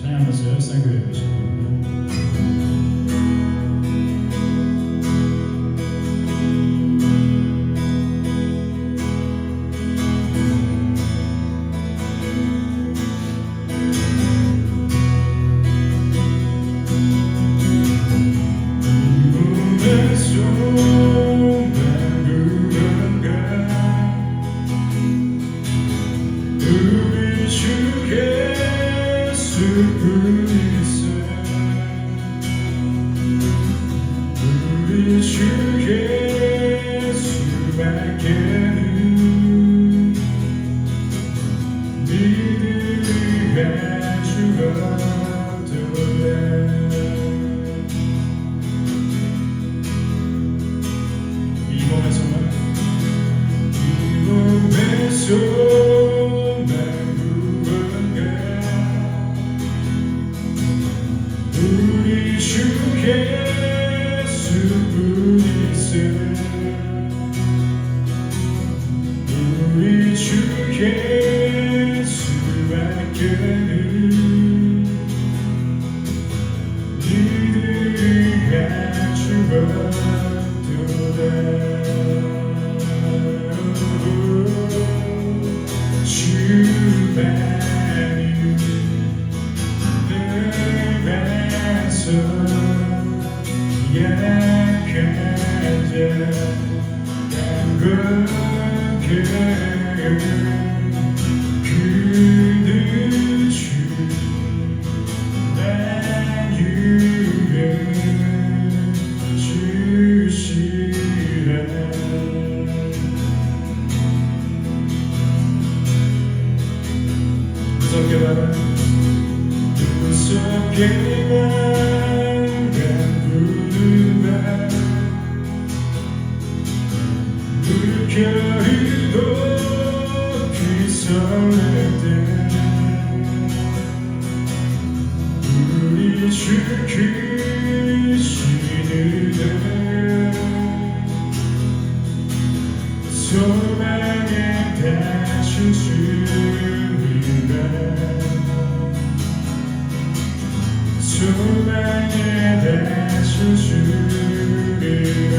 찬양하면서 쌍교회 계신 겁니다. 우리 주 예수밖에는 믿음의 주가 없도다. 이 몸에서만 우리 주 예수뿐이세. 우리 주 예수밖에는 믿음의 주가 없도다. 주만이 약한 자 양극해 그는 주 만유에 주시라. 무섭게 말한 무섭게 물결이도 귀설할 때 우리 주 크시는 소망에 다신 주님이라. 소망에 다신 주님이라.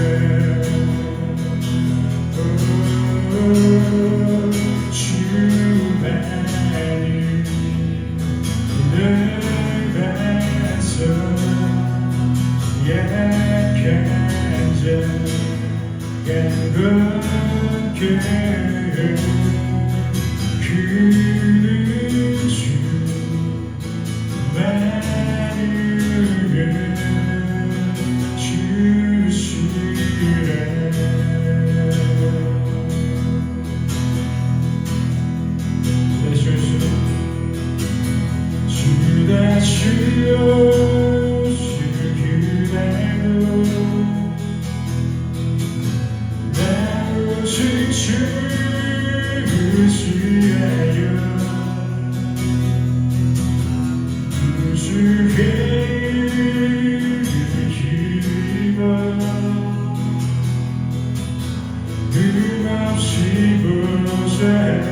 주만이 내가서 약한 자 양겁게 그는 주 만유에 주시라. 주여 주기라도 나 오직 주를 의지하여 주의 힘입어 흠없이 보좌합소리.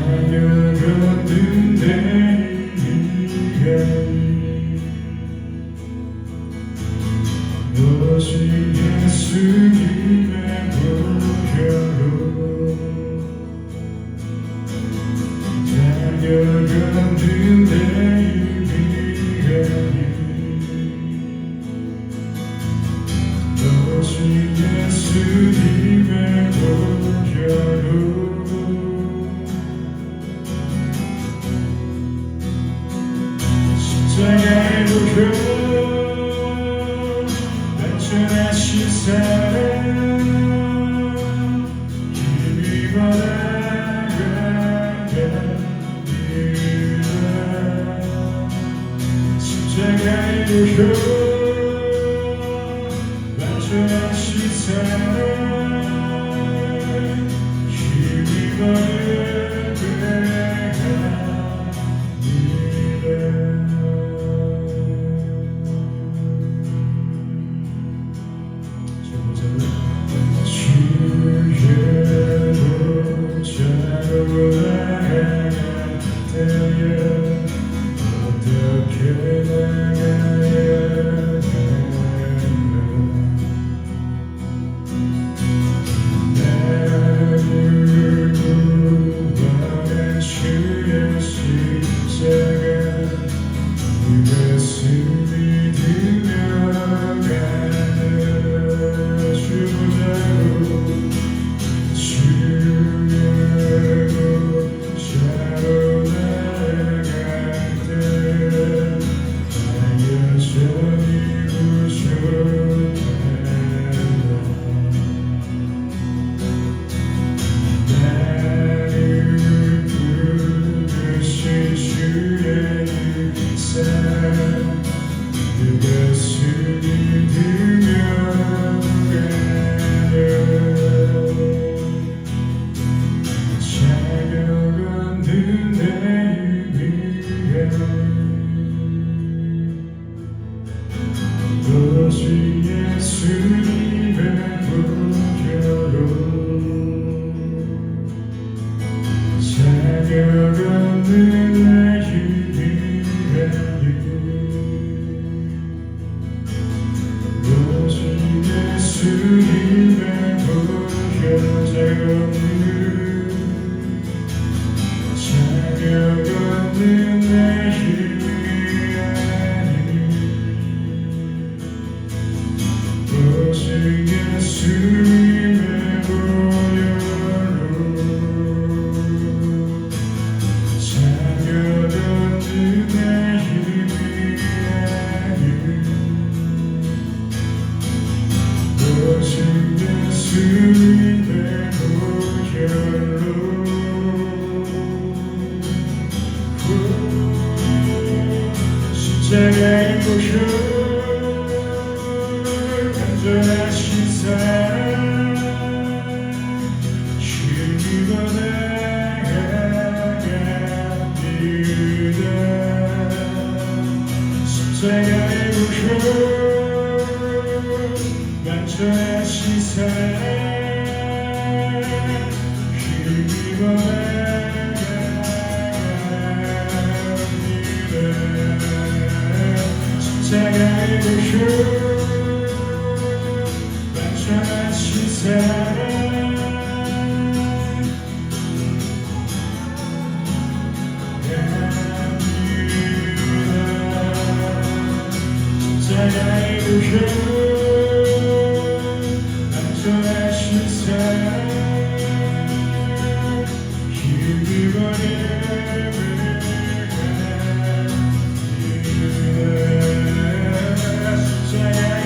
걷는 내 위에 오직 예수님의 보혈로 달려가는 내 위에 오직 예수님의 보혈로 십자가의 보혈 단순하신 사랑 힘입어 나아가는 십자가의 보혈 단순하신 사랑 힘입어 오직 예수님의 보혈로 사려가는 나의 위하여 오직 예수님의 보혈 자유없는 사려가는 나의 오직 예수님의 보혈로 사려가는 나의 위하여 오직 예수님의 보혈로 십자가의 보혈 간절하신 사랑 힘입어 나아갑니다 십자가의 보혈 간절하신 사랑 힘입어 나아갑니다 십자가의 보혈 간절하신 사랑 십자가의 보혈 간절하신 사랑 힘입어 나아갑니다 십자가의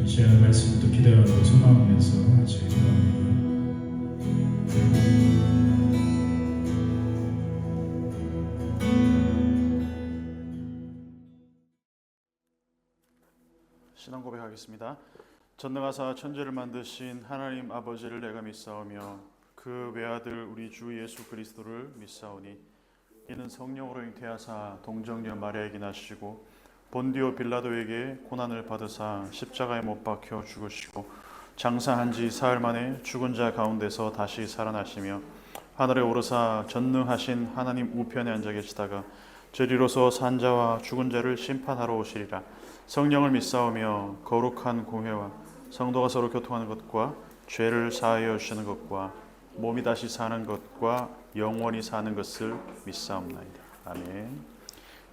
제가 말씀도 기대하고 소망하면서 같이 기도합니다. 신앙 고백하겠습니다. 전능하사 천지를 만드신 하나님 아버지를 내가 믿사오며 그 외아들 우리 주 예수 그리스도를 믿사오니 이는 성령으로 잉태하사 동정녀 마리아에게 나시고 본디오 빌라도에게 고난을 받으사 십자가에 못 박혀 죽으시고 장사한 지 사흘 만에 죽은 자 가운데서 다시 살아나시며 하늘에 오르사 전능하신 하나님 우편에 앉아 계시다가 저리로서 산 자와 죽은 자를 심판하러 오시리라. 성령을 믿사오며 거룩한 공회와 성도가 서로 교통하는 것과 죄를 사하여 주시는 것과 몸이 다시 사는 것과 영원히 사는 것을 믿사옵나이다. 아멘.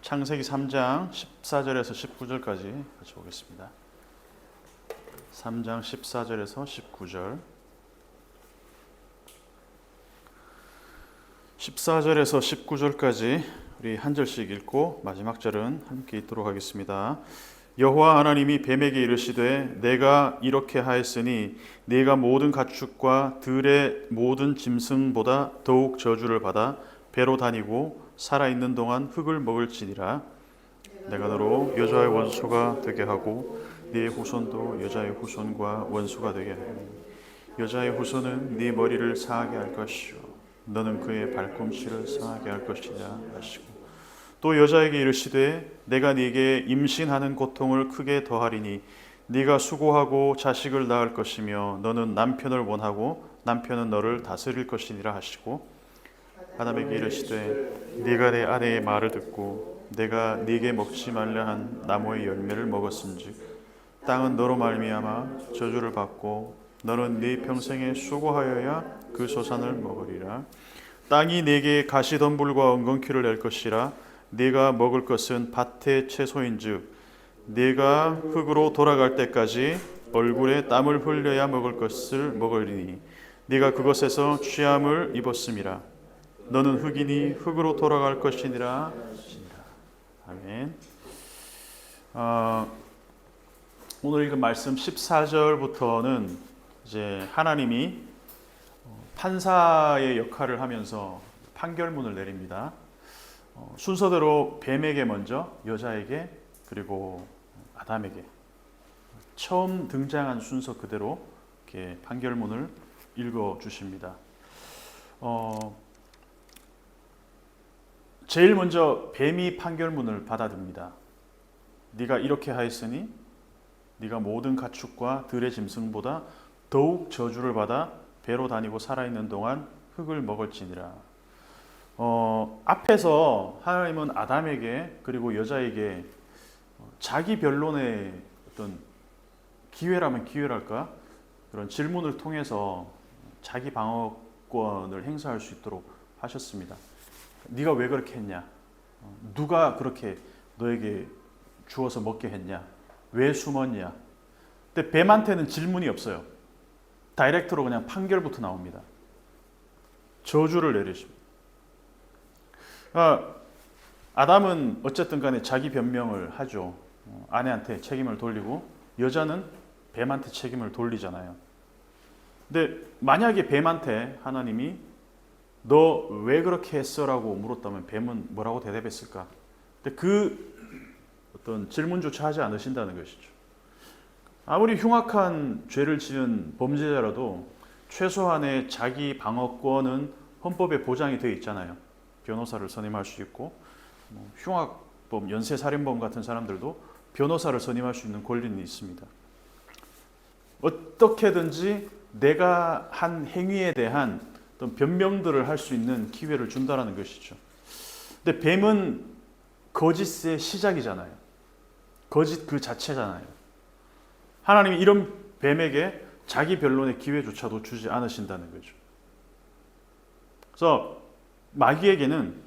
창세기 3장 14절에서 19절까지 같이 보겠습니다. 3장 14절에서 19절. 14절에서 19절까지 우리 한 절씩 읽고 마지막 절은 함께 읽도록 하겠습니다. 여호와 하나님이 뱀에게 이르시되 내가 이렇게 하였으니 네가 모든 가축과 들의 모든 짐승보다 더욱 저주를 받아 배로 다니고 살아있는 동안 흙을 먹을지니라. 내가 너로 여자의 원수가 되게 하고 네 후손도 여자의 후손과 원수가 되게 하리니 여자의 후손은 네 머리를 상하게 할 것이요 너는 그의 발꿈치를 상하게 할 것이라 하시고 또 여자에게 이르시되 내가 네게 임신하는 고통을 크게 더하리니 네가 수고하고 자식을 낳을 것이며 너는 남편을 원하고 남편은 너를 다스릴 것이니라 하시고 아담에게 이르시되 네가 내 아내의 말을 듣고 내가 네게 먹지 말라 한 나무의 열매를 먹었은즉 땅은 너로 말미암아 저주를 받고 너는 네 평생에 수고하여야 그 소산을 먹으리라. 땅이 네게 가시덤불과 엉겅퀴를 낼 것이라. 네가 먹을 것은 밭의 채소인즉 네가 흙으로 돌아갈 때까지 얼굴에 땀을 흘려야 먹을 것을 먹으리니 네가 그것에서 취함을 입었음이라. 너는 흙이니 흙으로 돌아갈 것이니라. 아멘. 오늘 읽은 말씀 14절부터는 이제 하나님이 판사의 역할을 하면서 판결문을 내립니다. 순서대로 뱀에게 먼저, 여자에게, 그리고 아담에게 처음 등장한 순서 그대로 이렇게 판결문을 읽어 주십니다. 제일 먼저 뱀이 판결문을 받아듭니다. 네가 이렇게 하였으니 네가 모든 가축과 들의 짐승보다 더욱 저주를 받아 배로 다니고 살아있는 동안 흙을 먹을지니라. 앞에서 하나님은 아담에게 그리고 여자에게 자기 변론의 어떤 기회라면 기회랄까? 그런 질문을 통해서 자기 방어권을 행사할 수 있도록 하셨습니다. 네가 왜 그렇게 했냐? 누가 그렇게 너에게 주어서 먹게 했냐? 왜 숨었냐? 근데 뱀한테는 질문이 없어요. 다이렉트로 그냥 판결부터 나옵니다. 저주를 내리십니다. 아담은 어쨌든 간에 자기 변명을 하죠. 아내한테 책임을 돌리고 여자는 뱀한테 책임을 돌리잖아요. 근데 만약에 뱀한테 하나님이 너 왜 그렇게 했어? 라고 물었다면 뱀은 뭐라고 대답했을까? 근데 그 어떤 질문조차 하지 않으신다는 것이죠. 아무리 흉악한 죄를 지은 범죄자라도 최소한의 자기 방어권은 헌법에 보장이 되어 있잖아요. 변호사를 선임할 수 있고 흉악범, 연쇄살인범 같은 사람들도 변호사를 선임할 수 있는 권리는 있습니다. 어떻게든지 내가 한 행위에 대한 어떤 변명들을 할 수 있는 기회를 준다는 것이죠. 근데 뱀은 거짓의 시작이잖아요. 거짓 그 자체잖아요. 하나님이 이런 뱀에게 자기 변론의 기회조차도 주지 않으신다는 거죠. 그래서 마귀에게는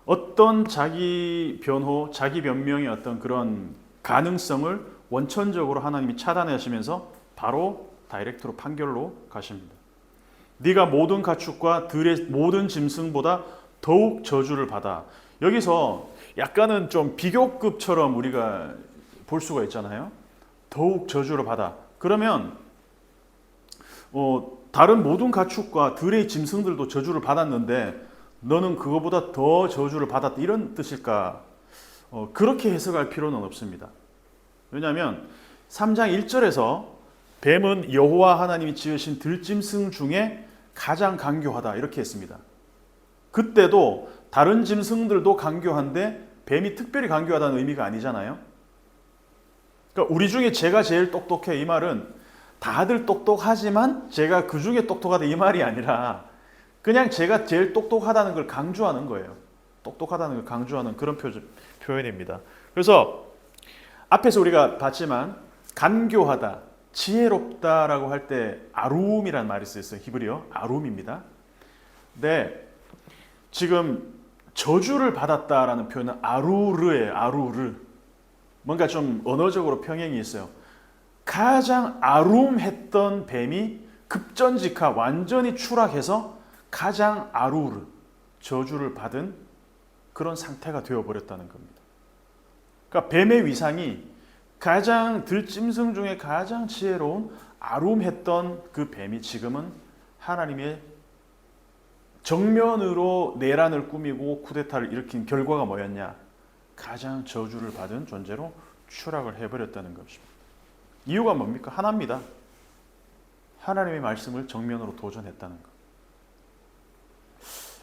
어떤 자기 변호, 자기 변명의 어떤 그런 가능성을 원천적으로 하나님이 차단하시면서 바로 다이렉트로 판결로 가십니다. 네가 모든 가축과 들의 모든 짐승보다 더욱 저주를 받아. 여기서 약간은 좀 비교급처럼 우리가 볼 수가 있잖아요. 더욱 저주를 받아. 그러면 다른 모든 가축과 들의 짐승들도 저주를 받았는데 너는 그거보다 더 저주를 받았다, 이런 뜻일까? 그렇게 해석할 필요는 없습니다. 왜냐하면 3장 1절에서 뱀은 여호와 하나님이 지으신 들짐승 중에 가장 강교하다, 이렇게 했습니다. 그때도 다른 짐승들도 강교한데 뱀이 특별히 강교하다는 의미가 아니잖아요. 그러니까 우리 중에 제가 제일 똑똑해, 이 말은 다들 똑똑하지만 제가 그 중에 똑똑하다, 이 말이 아니라 그냥 제가 제일 똑똑하다는 걸 강조하는 거예요. 똑똑하다는 걸 강조하는 그런 표현입니다. 그래서 앞에서 우리가 봤지만 간교하다, 지혜롭다라고 할 때 아룸이라는 말이 쓰였어요. 히브리어 아룸입니다. 네, 지금 저주를 받았다라는 표현은 아루르예요. 아루르. 뭔가 좀 언어적으로 평행이 있어요. 가장 아룸했던 뱀이 급전직하, 완전히 추락해서 가장 아루르, 저주를 받은 그런 상태가 되어버렸다는 겁니다. 그러니까 뱀의 위상이 가장 들짐승 중에 가장 지혜로운 아룸했던 그 뱀이 지금은 하나님의 정면으로 내란을 꾸미고 쿠데타를 일으킨 결과가 뭐였냐? 가장 저주를 받은 존재로 추락을 해버렸다는 것입니다. 이유가 뭡니까? 하나입니다. 하나님의 말씀을 정면으로 도전했다는 것.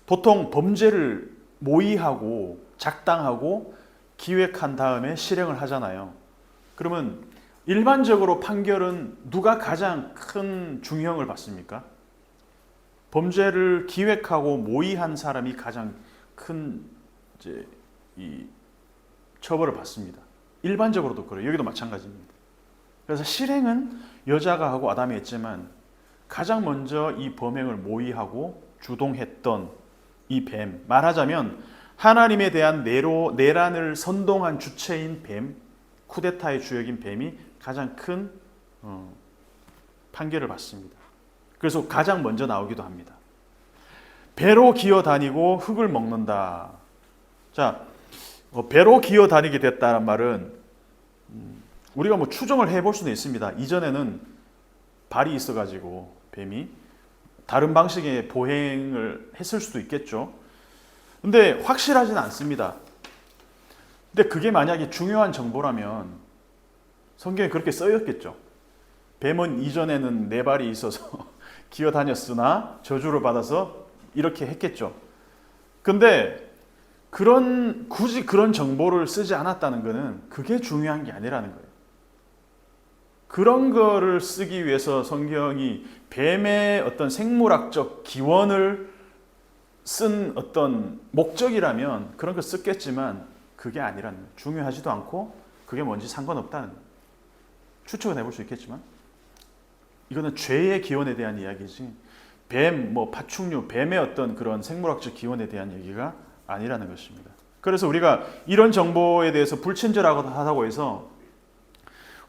보통 범죄를 모의하고 작당하고 기획한 다음에 실행을 하잖아요. 그러면 일반적으로 판결은 누가 가장 큰 중형을 받습니까? 범죄를 기획하고 모의한 사람이 가장 큰 이 처벌을 받습니다. 일반적으로도 그래요. 여기도 마찬가지입니다. 그래서 실행은 여자가 하고 아담이 했지만 가장 먼저 이 범행을 모의하고 주동했던 이 뱀, 말하자면 하나님에 대한 내란을 선동한 주체인 뱀, 쿠데타의 주역인 뱀이 가장 큰 판결을 받습니다. 그래서 가장 먼저 나오기도 합니다. 배로 기어 다니고 흙을 먹는다. 자, 배로 기어 다니게 됐다는 말은 우리가 뭐 추정을 해볼 수는 있습니다. 이전에는 발이 있어가지고 뱀이 다른 방식의 보행을 했을 수도 있겠죠. 근데 확실하지는 않습니다. 근데 그게 만약에 중요한 정보라면 성경에 그렇게 써있겠죠. 뱀은 이전에는 네 발이 있어서 기어 다녔으나 저주를 받아서 이렇게 했겠죠. 근데 굳이 그런 정보를 쓰지 않았다는 것은 그게 중요한 게 아니라는 거예요. 그런 거를 쓰기 위해서 성경이 뱀의 어떤 생물학적 기원을 쓴 어떤 목적이라면 그런 걸 썼겠지만 그게 아니라는 거예요. 중요하지도 않고 그게 뭔지 상관없다는 거예요. 추측은 해볼 수 있겠지만 이거는 죄의 기원에 대한 이야기지 뱀, 파충류, 뱀의 어떤 그런 생물학적 기원에 대한 얘기가 아니라는 것입니다. 그래서 우리가 이런 정보에 대해서 불친절하다고 해서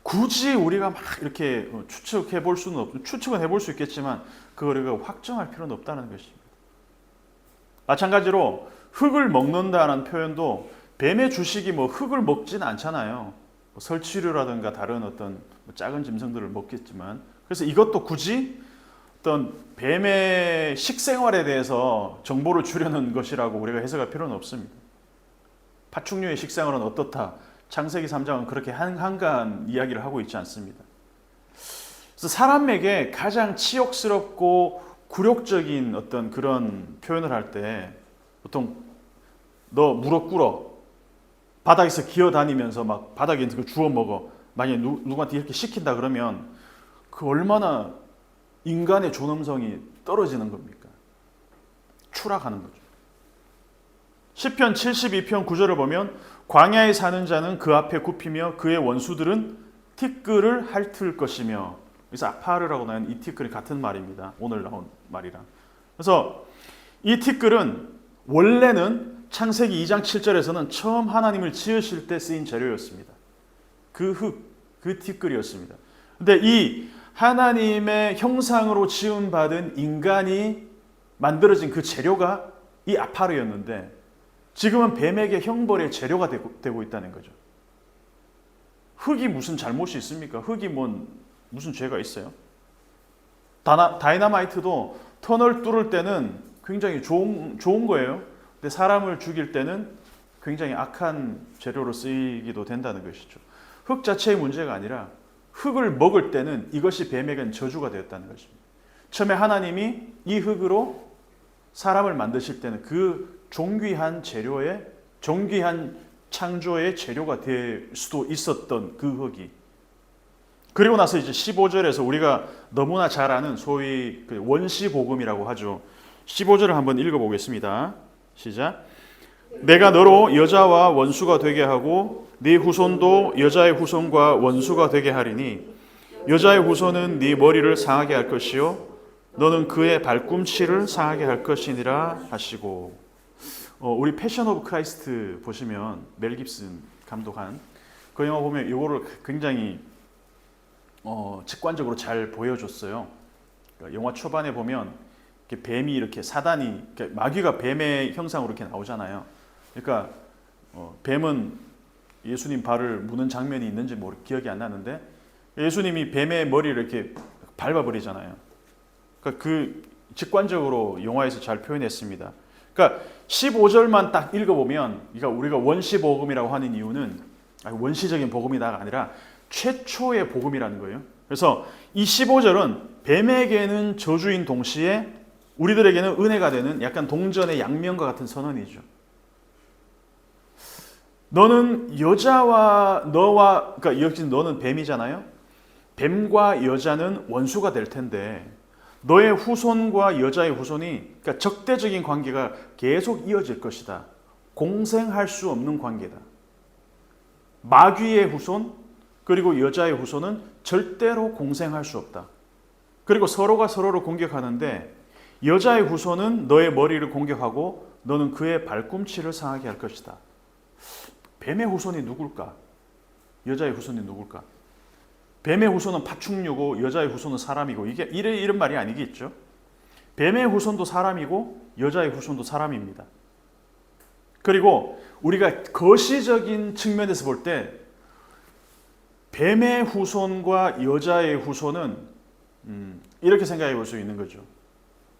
굳이 우리가 막 이렇게 추측해 볼 수는 없고 추측은 해볼 수 있겠지만 그걸 우리가 확정할 필요는 없다는 것입니다. 마찬가지로 흙을 먹는다는 표현도 뱀의 주식이 흙을 먹지는 않잖아요. 설치류라든가 다른 어떤 작은 짐승들을 먹겠지만 그래서 이것도 굳이 어떤 뱀의 식생활에 대해서 정보를 주려는 것이라고 우리가 해석할 필요는 없습니다. 파충류의 식생활은 어떻다? 창세기 3장은 그렇게 한가한 이야기를 하고 있지 않습니다. 그래서 사람에게 가장 치욕스럽고 굴욕적인 어떤 그런 표현을 할 때 보통 너 무릎 꿇어 바닥에서 기어다니면서 막 바닥에 있는 거 주워 먹어 만약에 누구한테 이렇게 시킨다 그러면 그 얼마나 인간의 존엄성이 떨어지는 겁니까? 추락하는 거죠. 시편 72편 9절을 보면 광야에 사는 자는 그 앞에 굽히며 그의 원수들은 티끌을 핥을 것이며 그래서 아파르라고 나온 이 티끌이 같은 말입니다. 오늘 나온 말이랑. 그래서 이 티끌은 원래는 창세기 2장 7절에서는 처음 하나님을 지으실 때 쓰인 재료였습니다. 그 티끌이었습니다. 근데 이 하나님의 형상으로 지음받은 인간이 만들어진 그 재료가 이 아파르였는데 지금은 뱀에게 형벌의 재료가 되고 있다는 거죠. 흙이 무슨 잘못이 있습니까? 흙이 무슨 죄가 있어요? 다이너마이트도 터널 뚫을 때는 굉장히 좋은 거예요. 근데 사람을 죽일 때는 굉장히 악한 재료로 쓰이기도 된다는 것이죠. 흙 자체의 문제가 아니라 흙을 먹을 때는 이것이 뱀에겐 저주가 되었다는 것입니다. 처음에 하나님이 이 흙으로 사람을 만드실 때는 그 존귀한 재료의 존귀한 창조의 재료가 될 수도 있었던 그 흙이, 그리고 나서 이제 15절에서 우리가 너무나 잘 아는 소위 그 원시복음이라고 하죠. 15절을 한번 읽어보겠습니다. 시작. 내가 너로 여자와 원수가 되게 하고 네 후손도 여자의 후손과 원수가 되게 하리니 여자의 후손은 네 머리를 상하게 할 것이요 너는 그의 발꿈치를 상하게 할 것이니라 하시고. 우리 패션 오브 크라이스트 보시면 멜 깁슨 감독한 그 영화 보면 이거를 굉장히 직관적으로 잘 보여줬어요. 그러니까 영화 초반에 보면 이렇게 뱀이 이렇게 사단이 그러니까 마귀가 뱀의 형상으로 이렇게 나오잖아요. 그러니까 뱀은 예수님 발을 무는 장면이 있는지 기억이 안 나는데 예수님이 뱀의 머리를 이렇게 밟아버리잖아요. 그러니까 그 직관적으로 영화에서 잘 표현했습니다. 그러니까 15절만 딱 읽어보면, 그러니까 우리가 원시복음이라고 하는 이유는 원시적인 복음이다가 아니라 최초의 복음이라는 거예요. 그래서 이 15절은 뱀에게는 저주인 동시에 우리들에게는 은혜가 되는 약간 동전의 양면과 같은 선언이죠. 너는 여자와 그러니까 역시 너는 뱀이잖아요. 뱀과 여자는 원수가 될 텐데 너의 후손과 여자의 후손이, 그러니까 적대적인 관계가 계속 이어질 것이다. 공생할 수 없는 관계다. 마귀의 후손 그리고 여자의 후손은 절대로 공생할 수 없다. 그리고 서로가 서로를 공격하는데 여자의 후손은 너의 머리를 공격하고 너는 그의 발꿈치를 상하게 할 것이다. 뱀의 후손이 누굴까? 여자의 후손이 누굴까? 뱀의 후손은 파충류고 여자의 후손은 사람이고, 이게 이런 말이 아니겠죠. 뱀의 후손도 사람이고 여자의 후손도 사람입니다. 그리고 우리가 거시적인 측면에서 볼 때 뱀의 후손과 여자의 후손은 이렇게 생각해 볼 수 있는 거죠.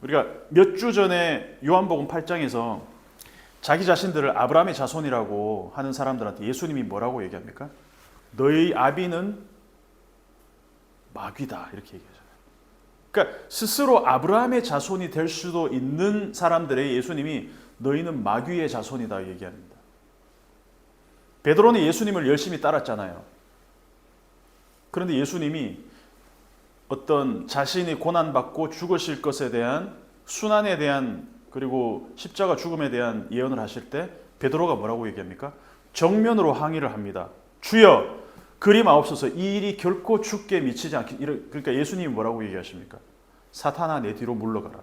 우리가 몇 주 전에 요한복음 8장에서 자기 자신들을 아브라함의 자손이라고 하는 사람들한테 예수님이 뭐라고 얘기합니까? 너희 아비는 마귀다 이렇게 얘기하잖아요. 그러니까 스스로 아브라함의 자손이 될 수도 있는 사람들의 예수님이 너희는 마귀의 자손이다 얘기합니다. 베드로는 예수님을 열심히 따랐잖아요. 그런데 예수님이 어떤 자신이 고난받고 죽으실 것에 대한 순환에 대한 그리고 십자가 죽음에 대한 예언을 하실 때 베드로가 뭐라고 얘기합니까? 정면으로 항의를 합니다. 주여 그리 마옵소서 이 일이 결코 죽게 미치지 않게. 그러니까 예수님이 뭐라고 얘기하십니까? 사탄아 내 뒤로 물러가라.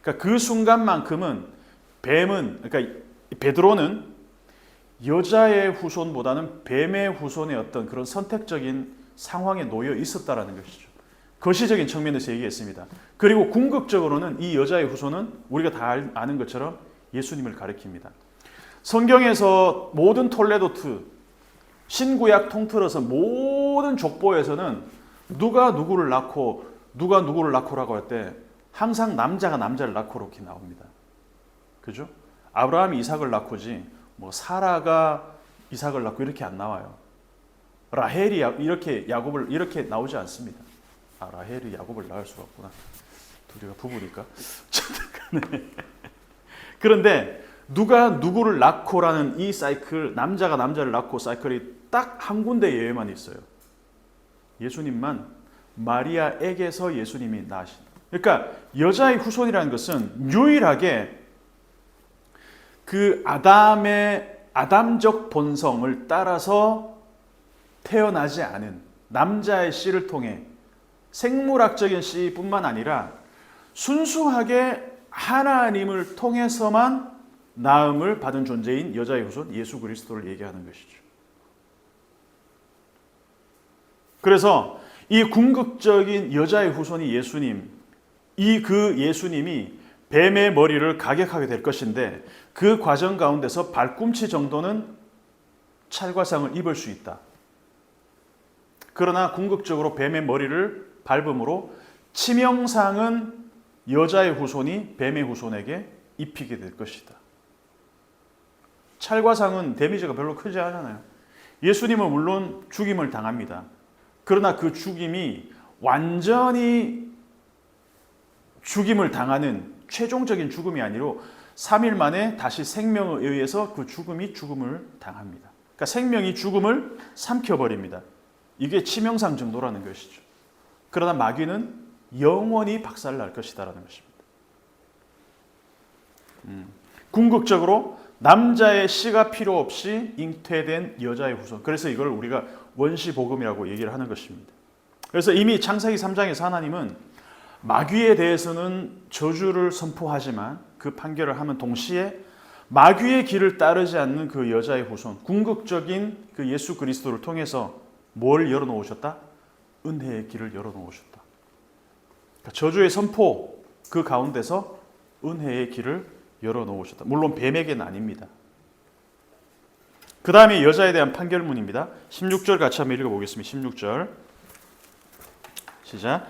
그러니까 그 순간만큼은 그러니까 베드로는 여자의 후손보다는 뱀의 후손의 어떤 그런 선택적인 상황에 놓여 있었다라는 것이죠. 거시적인 측면에서 얘기했습니다. 그리고 궁극적으로는 이 여자의 후손은 우리가 다 아는 것처럼 예수님을 가리킵니다. 성경에서 모든 톨레도트 신구약 통틀어서 모든 족보에서는 누가 누구를 낳고라고 할 때 항상 남자가 남자를 낳고 이렇게 나옵니다. 그죠? 아브라함이 이삭을 낳고지 사라가 이삭을 낳고 이렇게 안 나와요. 라헬이 이렇게 야곱을 이렇게 나오지 않습니다. 라헬이 야곱을 낳을 수가 없구나. 둘이가 부부니까. 그런데 누가 누구를 낳고라는 이 사이클, 남자가 남자를 낳고 사이클이 딱 한 군데에만 있어요. 예수님만 마리아에게서 예수님이 낳으신. 그러니까 여자의 후손이라는 것은 유일하게 그 아담적 본성을 따라서 태어나지 않은 남자의 씨를 통해 생물학적인 씨뿐만 아니라 순수하게 하나님을 통해서만 낳음을 받은 존재인 여자의 후손 예수 그리스도를 얘기하는 것이죠. 그래서 이 궁극적인 여자의 후손이 예수님, 그 예수님이 뱀의 머리를 가격하게 될 것인데 그 과정 가운데서 발꿈치 정도는 찰과상을 입을 수 있다. 그러나 궁극적으로 뱀의 머리를 밟음으로 치명상은 여자의 후손이 뱀의 후손에게 입히게 될 것이다. 찰과상은 데미지가 별로 크지 않아요. 예수님은 물론 죽임을 당합니다. 그러나 그 죽임이 완전히 죽임을 당하는 최종적인 죽음이 아니라 3일 만에 다시 생명에 의해서 그 죽음이 죽음을 당합니다. 그러니까 생명이 죽음을 삼켜버립니다. 이게 치명상 정도라는 것이죠. 그러나 마귀는 영원히 박살날 것이다라는 것입니다. 궁극적으로 남자의 씨가 필요 없이 잉태된 여자의 후손. 그래서 이걸 우리가 원시복음이라고 얘기를 하는 것입니다. 그래서 이미 창세기 3장에서 하나님은 마귀에 대해서는 저주를 선포하지만 그 판결을 하면 동시에 마귀의 길을 따르지 않는 그 여자의 후손, 궁극적인 그 예수 그리스도를 통해서 뭘 열어놓으셨다? 은혜의 길을 열어놓으셨다. 그러니까 저주의 선포 그 가운데서 은혜의 길을 열어놓으셨다. 물론 뱀에게는 아닙니다. 그 다음에 여자에 대한 판결문입니다. 16절 같이 한번 읽어보겠습니다. 16절 시작.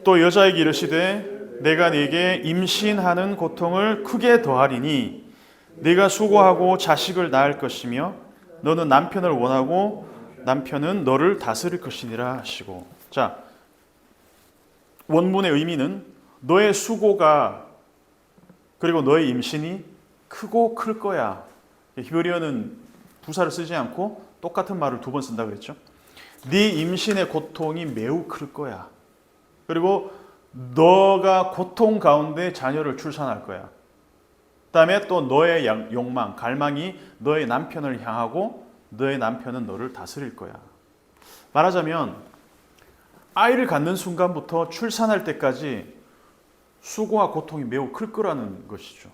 또 여자에게 이르시되 내가 네게 임신하는 고통을 크게 더하리니 네가 수고하고 자식을 낳을 것이며 너는 남편을 원하고 남편은 너를 다스릴 것이니라 하시고. 자, 원문의 의미는 너의 수고가 그리고 너의 임신이 크고 클 거야. 히브리어는 부사를 쓰지 않고 똑같은 말을 두 번 쓴다 그랬죠. 네 임신의 고통이 매우 클 거야. 그리고 너가 고통 가운데 자녀를 출산할 거야. 그다음에 또 너의 욕망, 갈망이 너의 남편을 향하고 너의 남편은 너를 다스릴 거야. 말하자면 아이를 갖는 순간부터 출산할 때까지 수고와 고통이 매우 클 거라는 것이죠.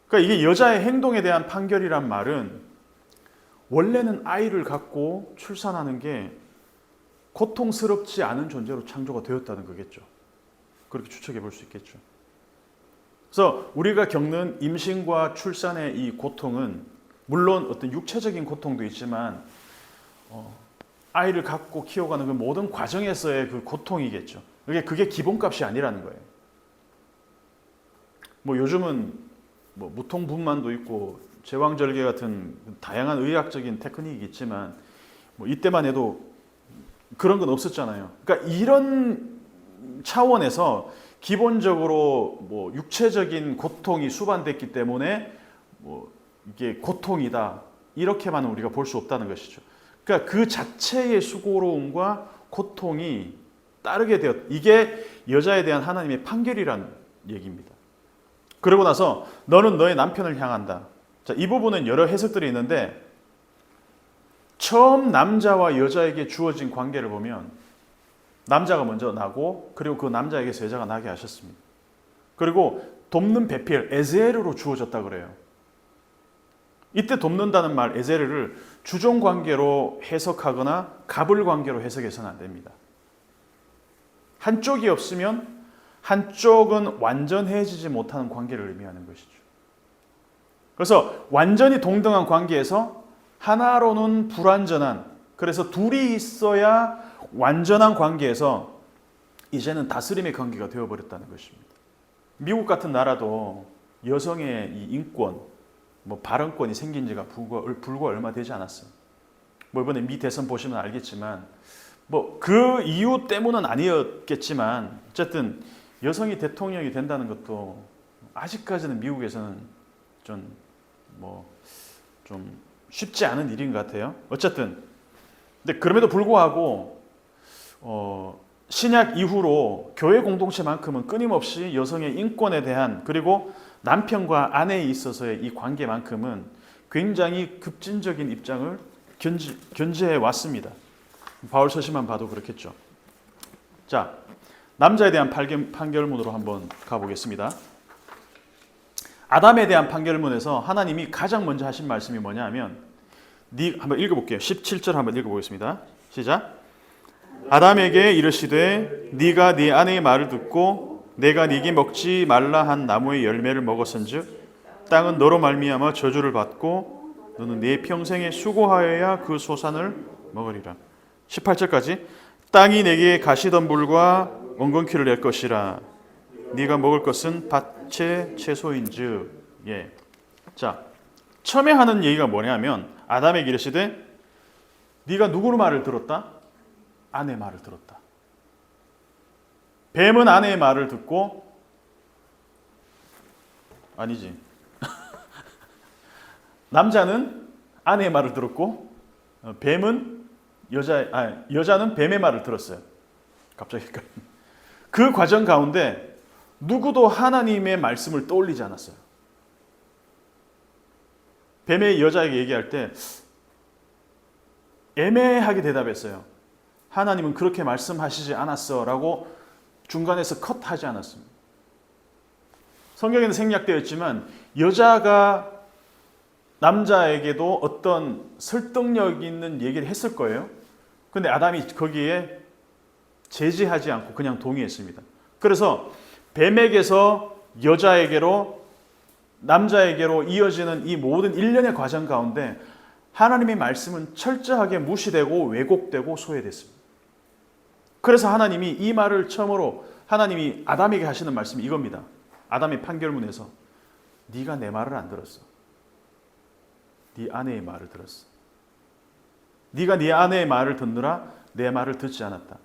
그러니까 이게 여자의 행동에 대한 판결이란 말은 원래는 아이를 갖고 출산하는 게 고통스럽지 않은 존재로 창조가 되었다는 거겠죠. 그렇게 추측해 볼 수 있겠죠. 그래서 우리가 겪는 임신과 출산의 이 고통은 물론 어떤 육체적인 고통도 있지만 아이를 갖고 키워가는 그 모든 과정에서의 그 고통이겠죠. 그게 기본값이 아니라는 거예요. 뭐 요즘은 뭐 무통분만도 있고 제왕절개 같은 다양한 의학적인 테크닉이 있지만 뭐 이때만 해도 그런 건 없었잖아요. 그러니까 이런 차원에서 기본적으로 뭐 육체적인 고통이 수반됐기 때문에 뭐 이게 고통이다 이렇게만 우리가 볼 수 없다는 것이죠. 그러니까 그 자체의 수고로움과 고통이 따르게 되었. 이게 여자에 대한 하나님의 판결이란 얘기입니다. 그러고 나서 너는 너의 남편을 향한다. 자, 이 부분은 여러 해석들이 있는데 처음 남자와 여자에게 주어진 관계를 보면 남자가 먼저 나고 그리고 그 남자에게서 여자가 나게 하셨습니다. 그리고 돕는 배필 에제르로 주어졌다 그래요. 이때 돕는다는 말 에제르를 주종 관계로 해석하거나 갑을 관계로 해석해서는 안 됩니다. 한쪽이 없으면 한쪽은 완전해지지 못하는 관계를 의미하는 것이죠. 그래서 완전히 동등한 관계에서 하나로는 불완전한, 그래서 둘이 있어야 완전한 관계에서 이제는 다스림의 관계가 되어버렸다는 것입니다. 미국 같은 나라도 여성의 이 인권, 뭐 발언권이 생긴 지가 불과 얼마 되지 않았어요. 뭐 이번에 미 대선 보시면 알겠지만 뭐 그 이유 때문은 아니었겠지만 어쨌든 여성이 대통령이 된다는 것도 아직까지는 미국에서는 좀 쉽지 않은 일인 것 같아요. 어쨌든 근데 그럼에도 불구하고 신약 이후로 교회 공동체만큼은 끊임없이 여성의 인권에 대한 그리고 남편과 아내에 있어서의 이 관계만큼은 굉장히 급진적인 입장을 견지해 왔습니다. 바울 서시만 봐도 그렇겠죠. 자, 남자에 대한 판결문으로 한번 가보겠습니다. 아담에 대한 판결문에서 하나님이 가장 먼저 하신 말씀이 뭐냐 하면 한번 읽어볼게요. 17절 한번 읽어보겠습니다. 시작. 아담에게 이르시되 네가 네 아내의 말을 듣고 내가 네게 먹지 말라 한 나무의 열매를 먹었은즉 땅은 너로 말미암아 저주를 받고 너는 네 평생에 수고하여야 그 소산을 먹으리라. 18절까지 땅이 내게 가시덤불과 원건키를 낼 것이라. 네가 먹을 것은 밭의 채소인즉. 예. 자, 처음에 하는 얘기가 뭐냐면 아담에게 이르시되 네가 누구의 말을 들었다? 아내의 말을 들었다. 뱀은 아내의 말을 듣고 아니지. 남자는 아내의 말을 들었고 뱀은 여자는 뱀의 말을 들었어요. 갑자기 그 과정 가운데 누구도 하나님의 말씀을 떠올리지 않았어요. 뱀의 여자에게 얘기할 때 애매하게 대답했어요. 하나님은 그렇게 말씀하시지 않았어 라고 중간에서 컷하지 않았습니다. 성경에는 생략되어 있지만 여자가 남자에게도 어떤 설득력 있는 얘기를 했을 거예요. 그런데 아담이 거기에 제지하지 않고 그냥 동의했습니다. 그래서 뱀에게서 여자에게로 남자에게로 이어지는 이 모든 일련의 과정 가운데 하나님의 말씀은 철저하게 무시되고 왜곡되고 소외됐습니다. 그래서 하나님이 이 말을 처음으로 하나님이 아담에게 하시는 말씀이 이겁니다. 아담의 판결문에서 네가 내 말을 안 들었어. 네 아내의 말을 들었어. 네가 네 아내의 말을 듣느라 내 말을 듣지 않았다.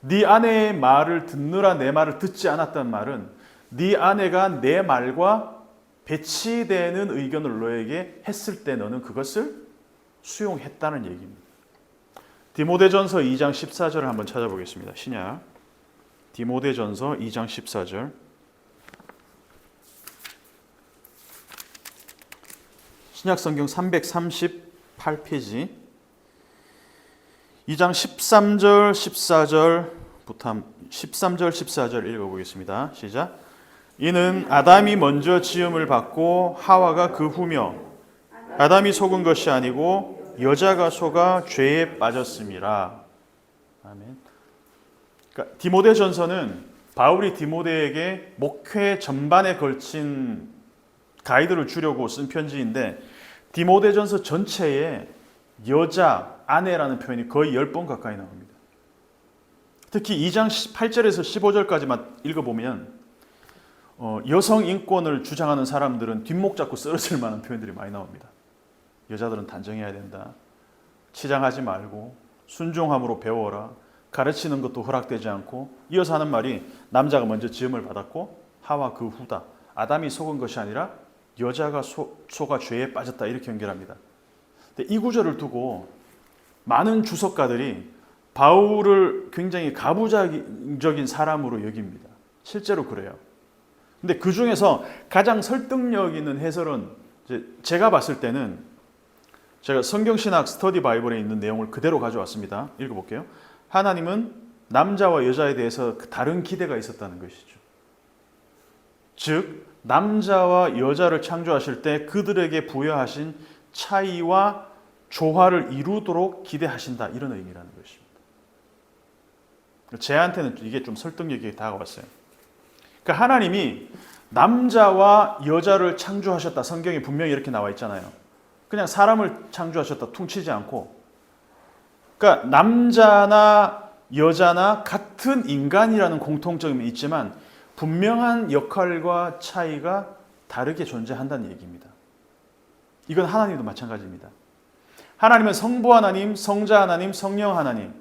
네 아내의 말을 듣느라 내 말을 듣지 않았단 말은 네 아내가 내 말과 배치되는 의견을 너에게 했을 때 너는 그것을 수용했다는 얘기입니다. 디모데전서 2장 14절을 한번 찾아보겠습니다. 신약 디모데전서 2장 14절. 신약 성경 338페이지 2장 13절 14절부터 13절 14절 읽어보겠습니다. 시작. 이는 아담이 먼저 지음을 받고 하와가 그 후며 아담이 속은 것이 아니고 여자가 속아 죄에 빠졌음이라. 아멘. 그러니까 디모데전서는 바울이 디모데에게 목회 전반에 걸친 가이드를 주려고 쓴 편지인데 디모데전서 전체에 여자, 아내라는 표현이 거의 10번 가까이 나옵니다. 특히 2장 8절에서 15절까지만 읽어보면 여성 인권을 주장하는 사람들은 뒷목 잡고 쓰러질 만한 표현들이 많이 나옵니다. 여자들은 단정해야 된다. 치장하지 말고 순종함으로 배워라. 가르치는 것도 허락되지 않고 이어서 하는 말이 남자가 먼저 지음을 받았고 하와 그 후다. 아담이 속은 것이 아니라 여자가 속아 죄에 빠졌다. 이렇게 연결합니다. 근데 이 구절을 두고 많은 주석가들이 바울을 굉장히 가부장적인 사람으로 여깁니다. 실제로 그래요. 근데 그 중에서 가장 설득력 있는 해설은 제가 봤을 때는 제가 성경신학 스터디 바이블에 있는 내용을 그대로 가져왔습니다. 읽어볼게요. 하나님은 남자와 여자에 대해서 다른 기대가 있었다는 것이죠. 즉 남자와 여자를 창조하실 때 그들에게 부여하신 차이와 조화를 이루도록 기대하신다. 이런 의미라는 것입니다. 제한테는 이게 좀 설득력이 다가왔어요. 그러니까 하나님이 남자와 여자를 창조하셨다. 성경에 분명히 이렇게 나와 있잖아요. 그냥 사람을 창조하셨다. 퉁치지 않고. 그러니까 남자나 여자나 같은 인간이라는 공통점이 있지만 분명한 역할과 차이가 다르게 존재한다는 얘기입니다. 이건 하나님도 마찬가지입니다. 하나님은 성부 하나님, 성자 하나님, 성령 하나님.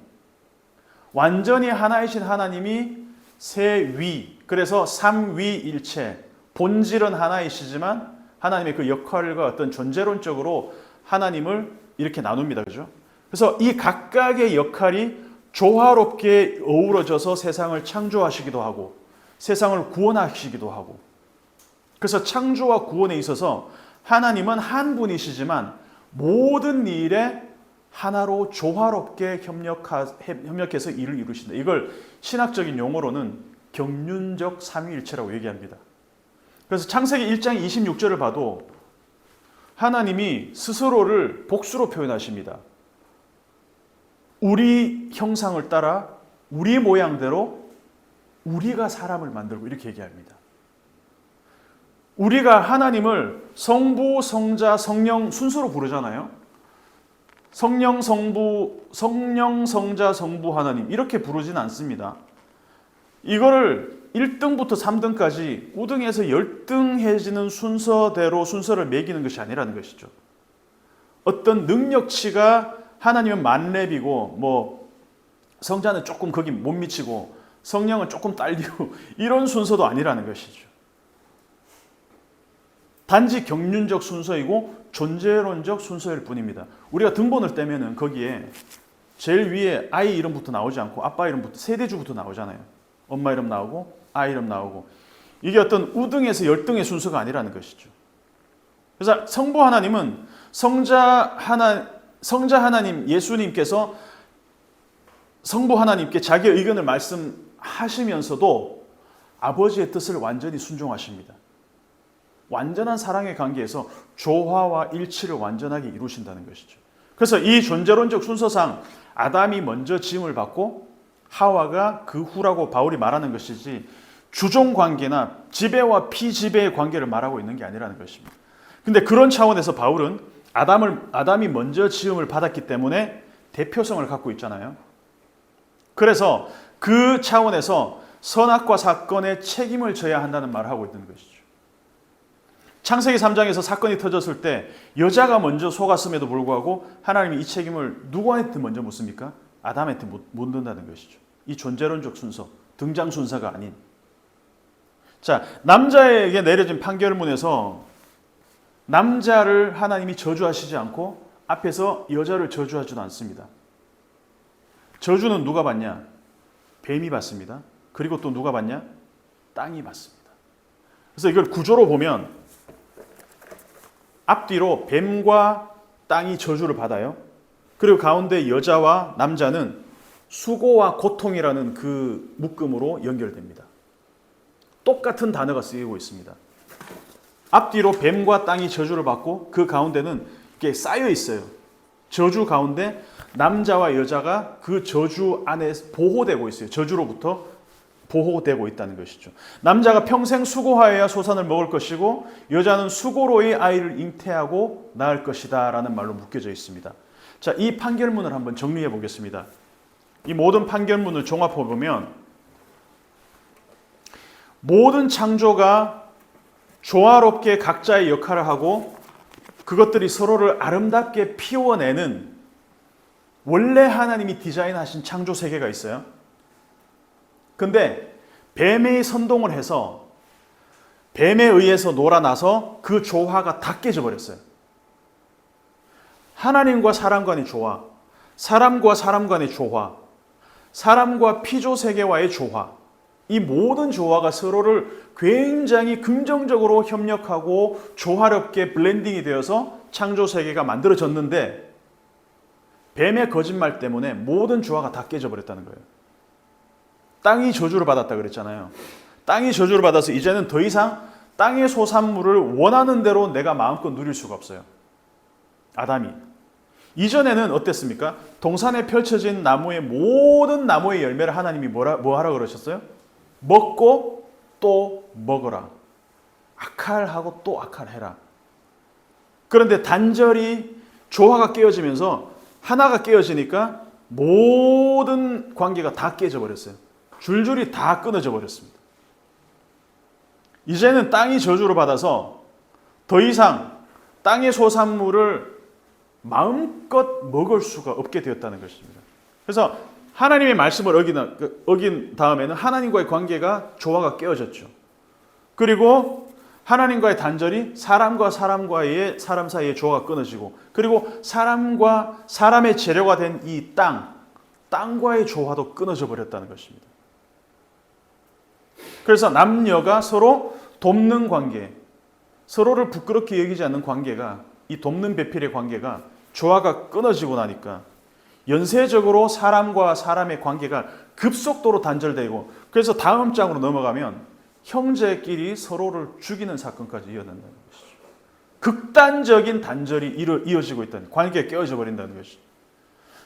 완전히 하나이신 하나님이 세위, 그래서 삼위일체, 본질은 하나이시지만 하나님의 그 역할과 어떤 존재론적으로 하나님을 이렇게 나눕니다. 그죠? 그래서 이 각각의 역할이 조화롭게 어우러져서 세상을 창조하시기도 하고 세상을 구원하시기도 하고, 그래서 창조와 구원에 있어서 하나님은 한 분이시지만 모든 일에 하나로 조화롭게 협력해서 일을 이루신다. 이걸 신학적인 용어로는 경륜적 삼위일체라고 얘기합니다. 그래서 창세기 1장 26절을 봐도 하나님이 스스로를 복수로 표현하십니다. 우리 형상을 따라 우리 모양대로 우리가 사람을 만들고 이렇게 얘기합니다. 우리가 하나님을 성부, 성자, 성령 순서로 부르잖아요. 성령, 성부, 성령, 성자, 성부 하나님 이렇게 부르지는 않습니다. 이거를 1등부터 3등까지 5등에서 10등해지는 순서대로 순서를 매기는 것이 아니라는 것이죠. 어떤 능력치가 하나님은 만렙이고 뭐 성자는 조금 거기 못 미치고 성령은 조금 딸리고 이런 순서도 아니라는 것이죠. 단지 경륜적 순서이고 존재론적 순서일 뿐입니다. 우리가 등본을 떼면은 거기에 제일 위에 아이 이름부터 나오지 않고 아빠 이름부터 세대주부터 나오잖아요. 엄마 이름 나오고 아이 이름 나오고 이게 어떤 우등에서 열등의 순서가 아니라는 것이죠. 그래서 성부 하나님은 성자 하나님 예수님께서 성부 하나님께 자기의 의견을 말씀하시면서도 아버지의 뜻을 완전히 순종하십니다. 완전한 사랑의 관계에서 조화와 일치를 완전하게 이루신다는 것이죠. 그래서 이 존재론적 순서상 아담이 먼저 지음을 받고 하와가 그 후라고 바울이 말하는 것이지 주종 관계나 지배와 피지배의 관계를 말하고 있는 게 아니라는 것입니다. 근데 그런 차원에서 바울은 아담이 먼저 지음을 받았기 때문에 대표성을 갖고 있잖아요. 그래서 그 차원에서 선악과 사건의 책임을 져야 한다는 말을 하고 있는 것이죠. 창세기 3장에서 사건이 터졌을 때 여자가 먼저 속았음에도 불구하고 하나님이 이 책임을 누구한테 먼저 묻습니까? 아담한테 묻는다는 것이죠. 이 존재론적 순서, 등장 순서가 아닌. 자, 남자에게 내려진 판결문에서 남자를 하나님이 저주하시지 않고 앞에서 여자를 저주하지도 않습니다. 저주는 누가 받냐? 뱀이 받습니다. 그리고 또 누가 받냐? 땅이 받습니다. 그래서 이걸 구조로 보면 앞뒤로 뱀과 땅이 저주를 받아요. 그리고 가운데 여자와 남자는 수고와 고통이라는 그 묶음으로 연결됩니다. 똑같은 단어가 쓰이고 있습니다. 앞뒤로 뱀과 땅이 저주를 받고 그 가운데는 이게 쌓여 있어요. 저주 가운데 남자와 여자가 그 저주 안에 보호되고 있어요. 저주로부터 보호되고 있다는 것이죠. 남자가 평생 수고하여야 소산을 먹을 것이고 여자는 수고로의 아이를 잉태하고 낳을 것이다 라는 말로 묶여져 있습니다. 자, 이 판결문을 한번 정리해 보겠습니다. 이 모든 판결문을 종합해 보면 모든 창조가 조화롭게 각자의 역할을 하고 그것들이 서로를 아름답게 피워내는 원래 하나님이 디자인하신 창조 세계가 있어요. 근데 뱀이 선동을 해서 뱀에 의해서 놀아나서 그 조화가 다 깨져 버렸어요. 하나님과 사람 간의 조화, 사람과 사람 간의 조화, 사람과 피조 세계와의 조화, 이 모든 조화가 서로를 굉장히 긍정적으로 협력하고 조화롭게 블렌딩이 되어서 창조 세계가 만들어졌는데 뱀의 거짓말 때문에 모든 조화가 다 깨져 버렸다는 거예요. 땅이 저주를 받았다 그랬잖아요. 땅이 저주를 받아서 이제는 더 이상 땅의 소산물을 원하는 대로 내가 마음껏 누릴 수가 없어요. 아담이. 이전에는 어땠습니까? 동산에 펼쳐진 나무의 모든 나무의 열매를 하나님이 뭐 하라고 그러셨어요? 먹고 또 먹어라. 악할하고 또 악할해라. 그런데 단절이 조화가 깨어지면서 하나가 깨어지니까 모든 관계가 다 깨져버렸어요. 줄줄이 다 끊어져 버렸습니다. 이제는 땅이 저주를 받아서 더 이상 땅의 소산물을 마음껏 먹을 수가 없게 되었다는 것입니다. 그래서 하나님의 말씀을 어긴 다음에는 하나님과의 관계가 조화가 깨어졌죠. 그리고 하나님과의 단절이 사람과 사람 사이의 조화가 끊어지고 그리고 사람과 사람의 재료가 된 이 땅과의 조화도 끊어져 버렸다는 것입니다. 그래서 남녀가 서로 돕는 관계, 서로를 부끄럽게 여기지 않는 관계가 이 돕는 배필의 관계가 조화가 끊어지고 나니까 연쇄적으로 사람과 사람의 관계가 급속도로 단절되고 그래서 다음 장으로 넘어가면 형제끼리 서로를 죽이는 사건까지 이어난다는 것이죠. 극단적인 단절이 이어지고 있다는 관계가 깨어져 버린다는 것이죠.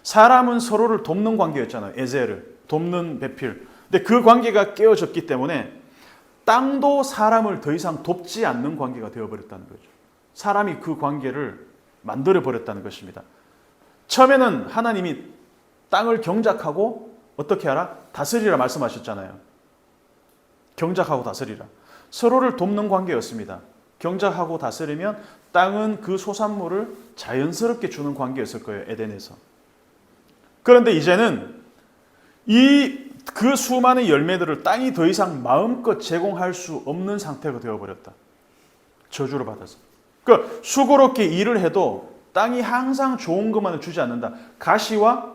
사람은 서로를 돕는 관계였잖아요. 에제를 돕는 배필. 근데 그 관계가 깨어졌기 때문에 땅도 사람을 더 이상 돕지 않는 관계가 되어버렸다는 거죠. 사람이 그 관계를 만들어버렸다는 것입니다. 처음에는 하나님이 땅을 경작하고 어떻게 하라? 다스리라 말씀하셨잖아요. 경작하고 다스리라. 서로를 돕는 관계였습니다. 경작하고 다스리면 땅은 그 소산물을 자연스럽게 주는 관계였을 거예요. 에덴에서. 그런데 이제는 그 수많은 열매들을 땅이 더 이상 마음껏 제공할 수 없는 상태가 되어버렸다. 저주를 받아서. 그러니까 수고롭게 일을 해도 땅이 항상 좋은 것만을 주지 않는다. 가시와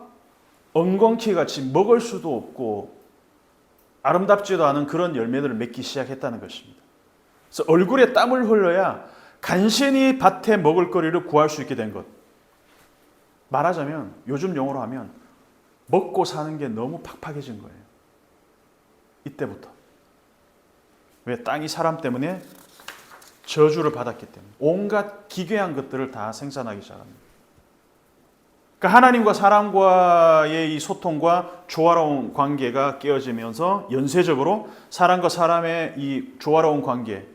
엉겅퀴 같이 먹을 수도 없고 아름답지도 않은 그런 열매들을 맺기 시작했다는 것입니다. 그래서 얼굴에 땀을 흘려야 간신히 밭에 먹을 거리를 구할 수 있게 된 것. 말하자면 요즘 용어로 하면 먹고 사는 게 너무 팍팍해진 거예요. 이때부터. 왜? 땅이 사람 때문에 저주를 받았기 때문에. 온갖 기괴한 것들을 다 생산하기 시작합니다. 그러니까 하나님과 사람과의 이 소통과 조화로운 관계가 깨어지면서 연쇄적으로 사람과 사람의 이 조화로운 관계,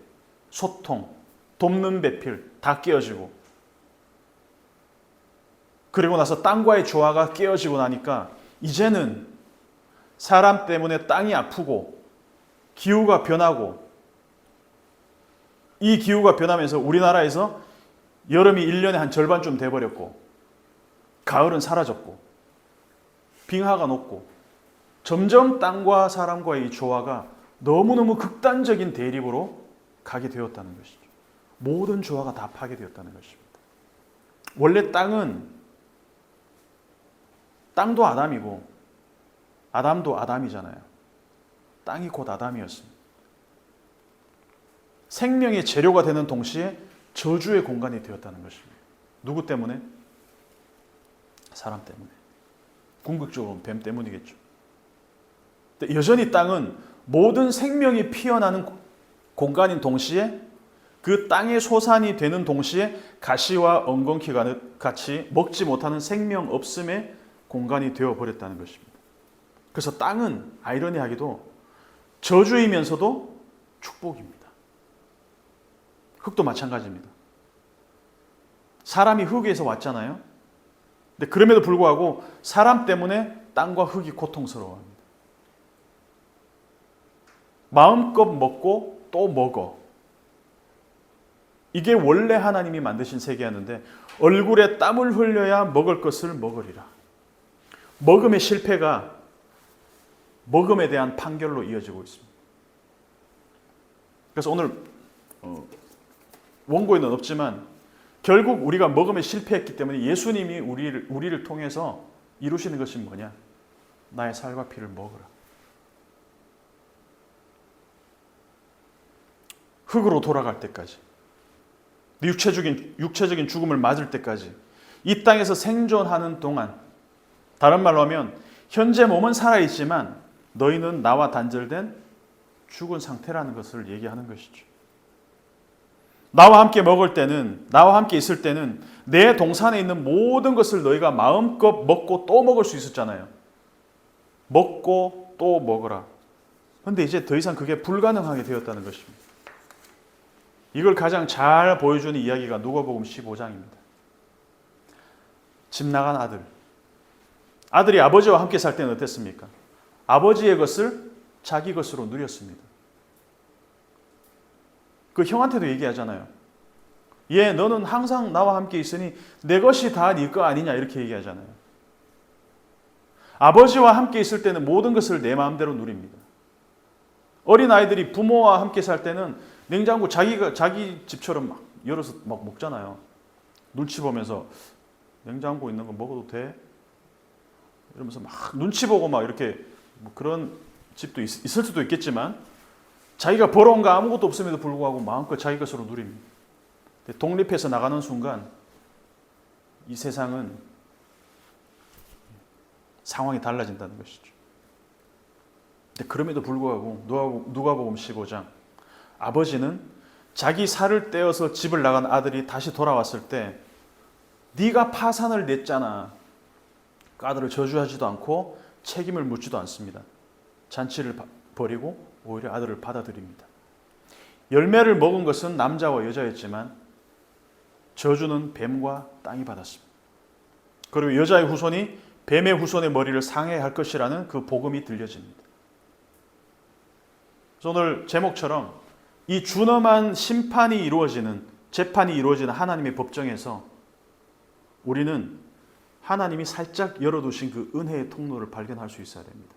소통, 돕는 배필 다 깨어지고, 그리고 나서 땅과의 조화가 깨어지고 나니까 이제는 사람 때문에 땅이 아프고 기후가 변하고, 이 기후가 변하면서 우리나라에서 여름이 1년에 한 절반쯤 돼버렸고 가을은 사라졌고 빙하가 녹고 점점 땅과 사람과의 이 조화가 너무너무 극단적인 대립으로 가게 되었다는 것이죠. 모든 조화가 다 파괴되었다는 것입니다. 원래 땅도 아담이고 아담도 아담이잖아요. 땅이 곧 아담이었습니다. 생명의 재료가 되는 동시에 저주의 공간이 되었다는 것입니다. 누구 때문에? 사람 때문에. 궁극적으로는 뱀 때문이겠죠. 여전히 땅은 모든 생명이 피어나는 공간인 동시에 그 땅의 소산이 되는 동시에 가시와 엉겅퀴 같이 먹지 못하는 생명 없음의 공간이 되어버렸다는 것입니다. 그래서 땅은 아이러니하게도 저주이면서도 축복입니다. 흙도 마찬가지입니다. 사람이 흙에서 왔잖아요. 근데 그럼에도 불구하고 사람 때문에 땅과 흙이 고통스러워합니다. 마음껏 먹고 또 먹어. 이게 원래 하나님이 만드신 세계였는데 얼굴에 땀을 흘려야 먹을 것을 먹으리라. 먹음의 실패가 먹음에 대한 판결로 이어지고 있습니다. 그래서 오늘 원고에는 없지만 결국 우리가 먹음에 실패했기 때문에 예수님이 우리를 통해서 이루시는 것이 뭐냐? 나의 살과 피를 먹으라. 흙으로 돌아갈 때까지, 육체적인 죽음을 맞을 때까지, 이 땅에서 생존하는 동안, 다른 말로 하면 현재 몸은 살아있지만 너희는 나와 단절된 죽은 상태라는 것을 얘기하는 것이죠. 나와 함께 먹을 때는, 나와 함께 있을 때는 내 동산에 있는 모든 것을 너희가 마음껏 먹고 또 먹을 수 있었잖아요. 먹고 또 먹으라. 그런데 이제 더 이상 그게 불가능하게 되었다는 것입니다. 이걸 가장 잘 보여주는 이야기가 누가복음 15장입니다. 집 나간 아들. 아들이 아버지와 함께 살 때는 어땠습니까? 아버지의 것을 자기 것으로 누렸습니다. 그 형한테도 얘기하잖아요. 얘, 너는 항상 나와 함께 있으니 내 것이 다 네 거 아니냐, 이렇게 얘기하잖아요. 아버지와 함께 있을 때는 모든 것을 내 마음대로 누립니다. 어린아이들이 부모와 함께 살 때는 냉장고 자기 집처럼 막 열어서 막 먹잖아요. 눈치 보면서 냉장고 있는 거 먹어도 돼? 이러면서 막 눈치 보고 막 이렇게 뭐 그런 집도 있을 수도 있겠지만 자기가 벌어온 거 아무것도 없음에도 불구하고 마음껏 자기 것으로 누립니다. 독립해서 나가는 순간 이 세상은 상황이 달라진다는 것이죠. 그럼에도 불구하고 누가복음 15장, 아버지는 자기 살을 떼어서 집을 나간 아들이 다시 돌아왔을 때 네가 파산을 냈잖아. 그 아들을 저주하지도 않고 책임을 묻지도 않습니다. 잔치를 버리고 오히려 아들을 받아들입니다. 열매를 먹은 것은 남자와 여자였지만 저주는 뱀과 땅이 받았습니다. 그리고 여자의 후손이 뱀의 후손의 머리를 상해할 것이라는 그 복음이 들려집니다. 그래서 오늘 제목처럼 이 준엄한 심판이 이루어지는, 재판이 이루어지는 하나님의 법정에서 우리는 하나님이 살짝 열어두신 그 은혜의 통로를 발견할 수 있어야 됩니다.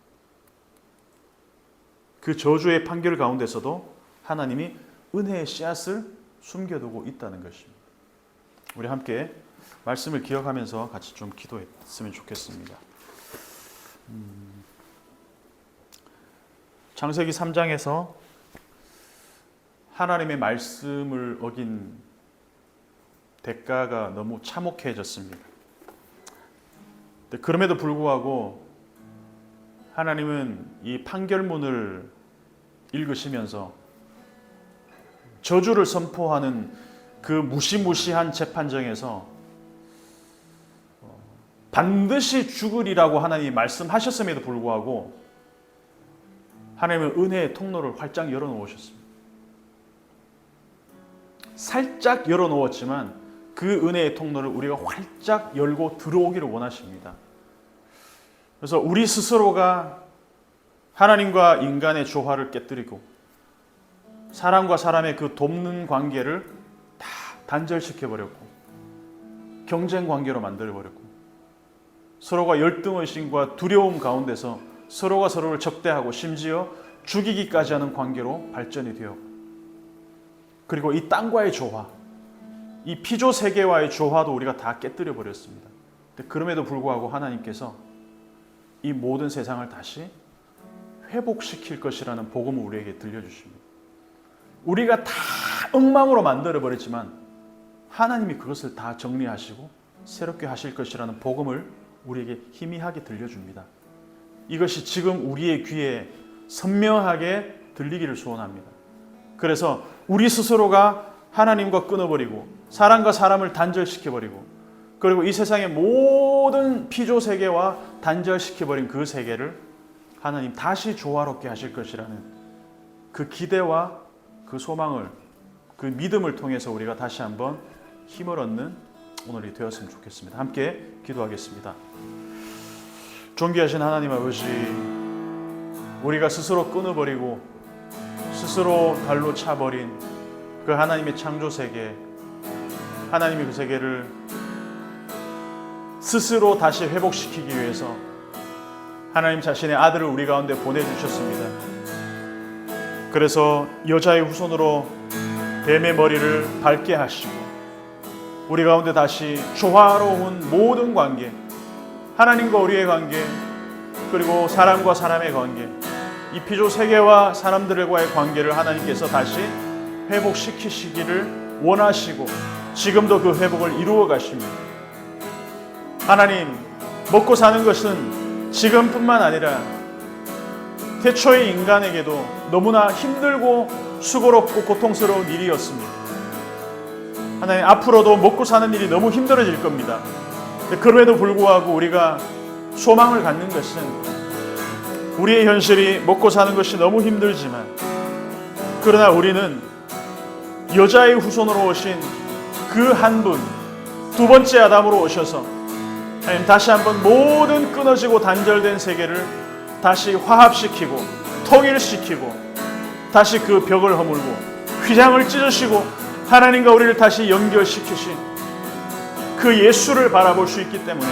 그 저주의 판결 가운데서도 하나님이 은혜의 씨앗을 숨겨두고 있다는 것입니다. 우리 함께 말씀을 기억하면서 같이 좀 기도했으면 좋겠습니다. 창세기 3장에서 하나님의 말씀을 어긴 대가가 너무 참혹해졌습니다. 그럼에도 불구하고 하나님은 이 판결문을 읽으시면서 저주를 선포하는 그 무시무시한 재판정에서 반드시 죽으리라고 하나님이 말씀하셨음에도 불구하고 하나님은 은혜의 통로를 활짝 열어놓으셨습니다. 살짝 열어놓았지만 그 은혜의 통로를 우리가 활짝 열고 들어오기를 원하십니다. 그래서 우리 스스로가 하나님과 인간의 조화를 깨뜨리고 사람과 사람의 그 돕는 관계를 다 단절시켜버렸고 경쟁 관계로 만들어버렸고 서로가 열등의식과 두려움 가운데서 서로가 서로를 적대하고 심지어 죽이기까지 하는 관계로 발전이 되었고, 그리고 이 땅과의 조화, 이 피조 세계와의 조화도 우리가 다 깨뜨려 버렸습니다. 그럼에도 불구하고 하나님께서 이 모든 세상을 다시 회복시킬 것이라는 복음을 우리에게 들려주십니다. 우리가 다 엉망으로 만들어 버렸지만 하나님이 그것을 다 정리하시고 새롭게 하실 것이라는 복음을 우리에게 희미하게 들려줍니다. 이것이 지금 우리의 귀에 선명하게 들리기를 소원합니다. 그래서 우리 스스로가 하나님과 끊어버리고 사람과 사람을 단절시켜버리고 그리고 이 세상의 모든 피조 세계와 단절시켜버린 그 세계를 하나님 다시 조화롭게 하실 것이라는 그 기대와 그 소망을, 그 믿음을 통해서 우리가 다시 한번 힘을 얻는 오늘이 되었으면 좋겠습니다. 함께 기도하겠습니다. 존귀하신 하나님 아버지, 우리가 스스로 끊어버리고 스스로 발로 차버린 그 하나님의 창조 세계, 하나님의 그 세계를 스스로 다시 회복시키기 위해서 하나님 자신의 아들을 우리 가운데 보내주셨습니다. 그래서 여자의 후손으로 뱀의 머리를 밟게 하시고 우리 가운데 다시 조화로운 모든 관계, 하나님과 우리의 관계, 그리고 사람과 사람의 관계, 이 피조 세계와 사람들과의 관계를 하나님께서 다시 회복시키시기를 원하시고 지금도 그 회복을 이루어 가십니다. 하나님, 먹고 사는 것은 지금뿐만 아니라 태초의 인간에게도 너무나 힘들고 수고롭고 고통스러운 일이었습니다. 하나님, 앞으로도 먹고 사는 일이 너무 힘들어질 겁니다. 그럼에도 불구하고 우리가 소망을 갖는 것은 우리의 현실이 먹고 사는 것이 너무 힘들지만 그러나 우리는 여자의 후손으로 오신 그 한 분, 두 번째 아담으로 오셔서 하나님 다시 한번 모든 끊어지고 단절된 세계를 다시 화합시키고 통일시키고 다시 그 벽을 허물고 휘장을 찢으시고 하나님과 우리를 다시 연결시키신 그 예수를 바라볼 수 있기 때문에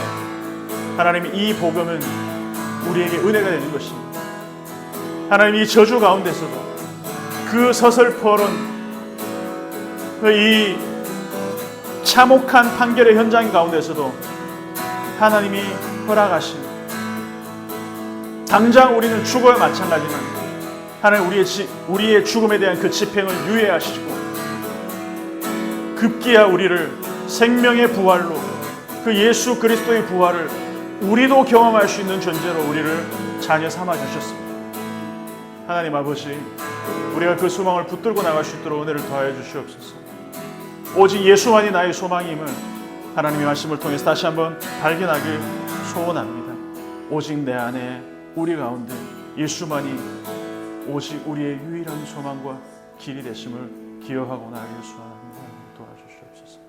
하나님, 이 복음은 우리에게 은혜가 되는 것입니다. 하나님, 이 저주 가운데서도 그 서슬퍼런 이 참혹한 판결의 현장 가운데서도 하나님이 허락하신, 당장 우리는 죽어야 마찬가지만 하나님 우리의 죽음에 대한 그 집행을 유예하시고 급기야 우리를 생명의 부활로, 그 예수 그리스도의 부활을 우리도 경험할 수 있는 존재로 우리를 자녀 삼아 주셨습니다. 하나님 아버지, 우리가 그 소망을 붙들고 나갈 수 있도록 은혜를 더하여 주시옵소서. 오직 예수만이 나의 소망임을 하나님의 말씀을 통해서 다시 한번 발견하길 소원합니다. 오직 내 안에, 우리 가운데 예수만이 오직 우리의 유일한 소망과 길이 되심을 기억하고 나가길 소원합니다. 도와주시옵소서.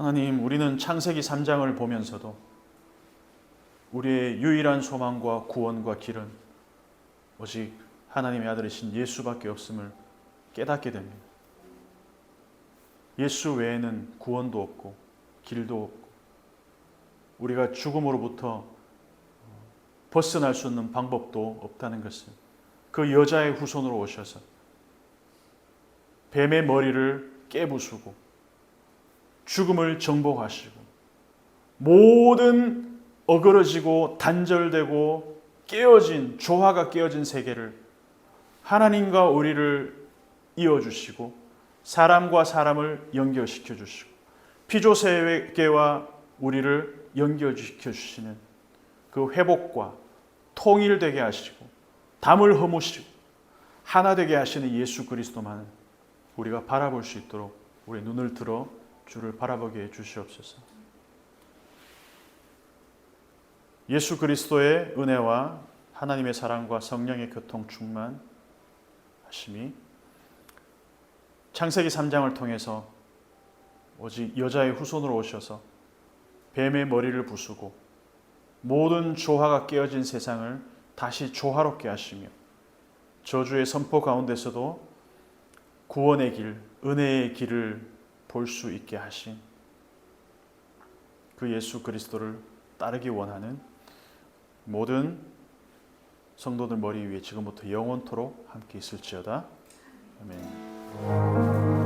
하나님, 우리는 창세기 3장을 보면서도 우리의 유일한 소망과 구원과 길은 오직 하나님의 아들이신 예수밖에 없음을 깨닫게 됩니다. 예수 외에는 구원도 없고 길도 없고 우리가 죽음으로부터 벗어날 수 있는 방법도 없다는 것을, 그 여자의 후손으로 오셔서 뱀의 머리를 깨부수고 죽음을 정복하시고 모든 어그러지고 단절되고 깨어진, 조화가 깨어진 세계를 하나님과 우리를 이어주시고 사람과 사람을 연결시켜 주시고 피조세계와 우리를 연결시켜 주시는 그 회복과 통일되게 하시고 담을 허무시고 하나 되게 하시는 예수 그리스도만 우리가 바라볼 수 있도록 우리의 눈을 들어 주를 바라보게 해 주시옵소서. 예수 그리스도의 은혜와 하나님의 사랑과 성령의 교통 충만하심이 창세기 3장을 통해서 오직 여자의 후손으로 오셔서 뱀의 머리를 부수고 모든 조화가 깨어진 세상을 다시 조화롭게 하시며 저주의 선포 가운데서도 구원의 길, 은혜의 길을 볼 수 있게 하신 그 예수 그리스도를 따르기 원하는 모든 성도들 머리 위에 지금부터 영원토록 함께 있을지어다. 아멘.